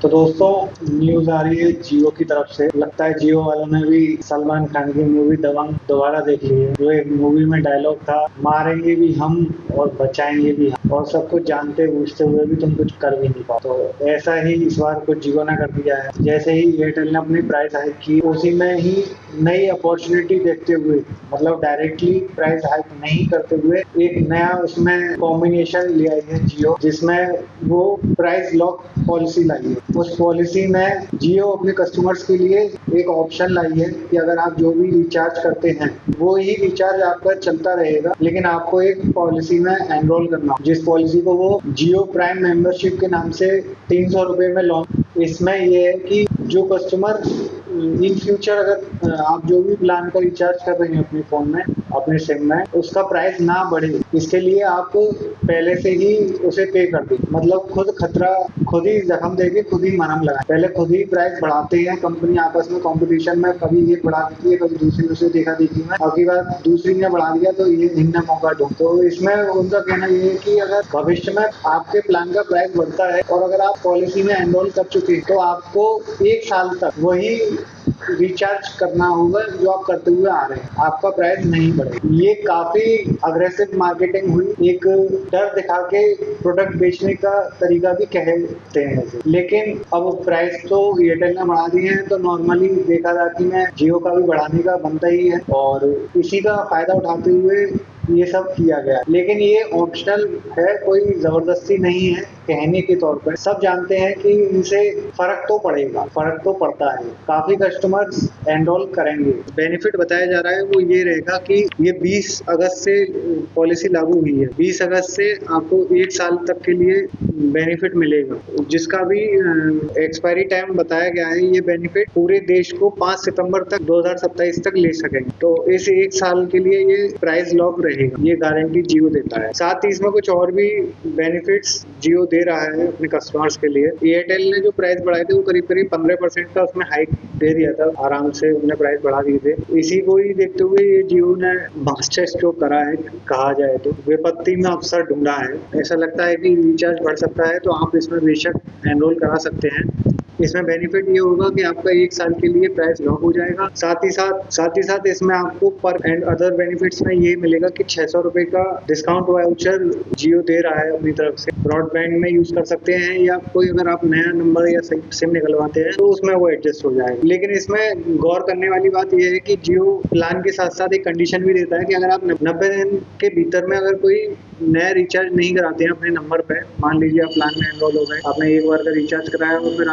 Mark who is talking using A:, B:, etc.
A: तो दोस्तों, न्यूज आ रही है जियो की तरफ से। लगता है जियो वालों ने भी सलमान खान की मूवी दबंग दोबारा देख ली है। जो एक मूवी में डायलॉग था, मारेंगे भी हम और बचाएंगे भी हम, और सब कुछ जानते बूझते हुए भी तुम कुछ कर भी नहीं पाओ। तो ऐसा ही इस बार कुछ जियो ने कर दिया है। जैसे ही एयरटेल ने अपनी प्राइस हाइक की, उसी में ही नई अपॉर्चुनिटी देखते हुए, मतलब डायरेक्टली प्राइस हाइक नहीं करते हुए, एक नया उसमें कॉम्बिनेशन ले आई है जियो, जिसमें वो प्राइस लॉक पॉलिसी लाई है। उस पॉलिसी में जियो अपने कस्टमर्स के लिए एक ऑप्शन लाई है कि अगर आप जो भी रिचार्ज करते हैं वो ही रिचार्ज आपका चलता रहेगा, लेकिन आपको एक पॉलिसी में एनरोल करना, जिस पॉलिसी को वो जियो प्राइम मेंबरशिप के नाम से 300 रुपए में लॉन्च। इसमें ये है कि जो कस्टमर इन फ्यूचर अगर आप जो भी प्लान का रिचार्ज कर रहे हैं अपने फोन में, अपने सिम में, उसका प्राइस ना बढ़े, इसके लिए आप पहले से ही उसे पे कर दें। मतलब खुद खतरा, खुद ही जख्म देके खुद ही मरहम लगाए। पहले खुद ही प्राइस बढ़ाते हैं कंपनी आपस में कंपटीशन में, कभी ये बढ़ा देती है, कभी दूसरी उसे देखा देखी में, अगली बार दूसरी ने बढ़ा दिया तो ये इनने मौका ढूंढ। तो इसमें उनका कहना ये है कि अगर भविष्य में आपके प्लान का प्राइस बढ़ता है और अगर आप पॉलिसी में एनरोल कर चुके हैं तो आपको 1 साल तक वही रिचार्ज करना होगा जो आप करते हुए आ रहे हैं, आपका प्राइस नहीं बढ़ेगा। ये काफी अग्रेसिव मार्केटिंग हुई, एक डर दिखा के प्रोडक्ट बेचने का तरीका भी कहते हैं इसे। लेकिन अब प्राइस तो एयरटेल ने बढ़ा दिए हैं, तो नॉर्मली देखा जाती है जियो का भी बढ़ाने का बनता ही है, और इसी का फायदा उठाते हुए ये सब किया गया। लेकिन ये ऑप्शनल है, कोई जबरदस्ती नहीं है। कहने के तौर पर सब जानते हैं कि इनसे फर्क तो पड़ेगा, फर्क तो पड़ता है, काफी कस्टमर्स एनरोल करेंगे। बेनिफिट बताया जा रहा है वो ये रहेगा कि ये 20 अगस्त से पॉलिसी लागू हुई है। 20 अगस्त से आपको 1 साल तक के लिए बेनिफिट मिलेगा, जिसका भी एक्सपायरी टाइम बताया गया है। ये बेनिफिट पूरे देश को 5 सितंबर तक 2027 तक ले सकेंगे। तो इस 1 साल के लिए ये प्राइस लॉक रहेगा, ये गारंटी जियो देता है। साथ ही इसमें कुछ और भी बेनिफिट्स जियो दे रहा है अपने कस्टमर्स के लिए। एयरटेल ने जो प्राइस बढ़ाए थे वो करीब 15% का उसमें हाइक दे दिया था, आराम से उन्होंने प्राइस बढ़ा दिए थे। इसी को ही देखते हुए ये जियो ने मास्टर स्ट्रोक करा है, कहा जाए तो विपत्ति में अवसर ढूंढा है। ऐसा लगता है कि रिचार्ज बढ़ सकता है, तो आप इसमें बेशक एनरोल करा सकते हैं। इसमें बेनिफिट ये होगा कि आपका 1 साल के लिए प्राइस लॉक हो जाएगा। साथ ही साथ इसमें आपको पर एंड अदर बेनिफिट्स में ये मिलेगा कि 600 रुपए का डिस्काउंट वाउचर जियो दे रहा है अपनी तरफ से। ब्रॉडबैंड में यूज कर सकते हैं, या कोई अगर आप नया नंबर या सिम निकलवाते हैं तो उसमें वो एडजस्ट हो जाएगा। लेकिन इसमें गौर करने वाली बात यह है कि जियो प्लान के साथ साथ एक कंडीशन भी देता है कि अगर आप 90 दिन के भीतर में अगर कोई नया रिचार्ज नहीं कराते हैं अपने नंबर पे, मान लीजिए आप प्लान में एनरोल हो गए, आपने एक बार का रिचार्ज कराया और फिर